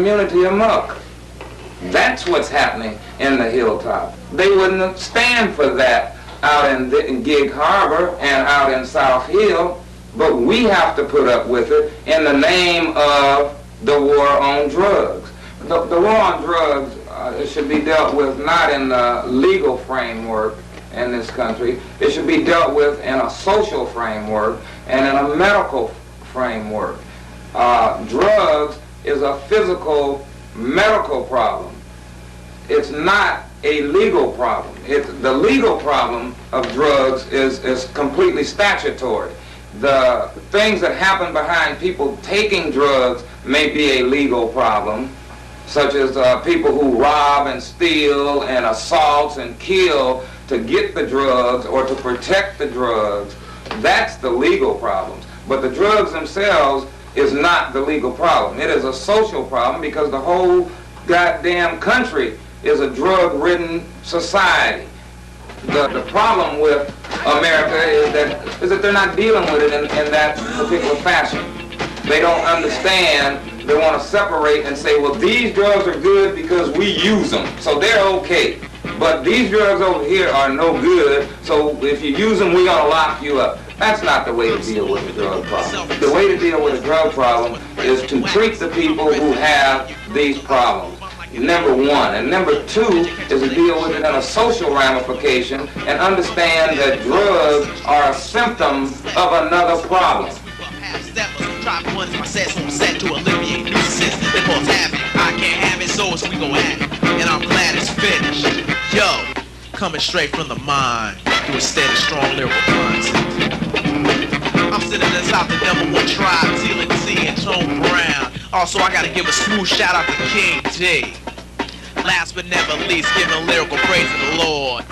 community amok. That's what's happening in the Hilltop. They wouldn't stand for that out in Gig Harbor and out in South Hill, but we have to put up with it in the name of the war on drugs. The war on drugs it should be dealt with not in the legal framework in this country. It should be dealt with in a social framework and in a medical framework. Drugs is a physical, medical problem. It's not a legal problem. The legal problem of drugs is completely statutory. The things that happen behind people taking drugs may be a legal problem, such as people who rob and steal and assault and kill to get the drugs or to protect the drugs. That's the legal problems. But the drugs themselves is not the legal problem. It is a social problem because the whole goddamn country is a drug-ridden society. The problem with America is that they're not dealing with it in that particular fashion. They don't understand. They want to separate and say, well, these drugs are good because we use them, so they're okay. But these drugs over here are no good, so if you use them, we're going to lock you up. That's not the way to deal with the drug problem. The way to deal with the drug problem is to treat the people who have these problems. Number one. And number two is to deal with it in a social ramification and understand that drugs are a symptom of another problem. To alleviate nuisance that cause havoc. I can't have it, so we gon' have it. And I'm glad it's finished. Yo, coming straight from the mind through a steady, strong lyrical content. I'm sitting in the South, the #1 tribe, TLC and Tone Brown. Also, I gotta give a smooth shout out to King D. Last but never least, giving lyrical praise to the Lord.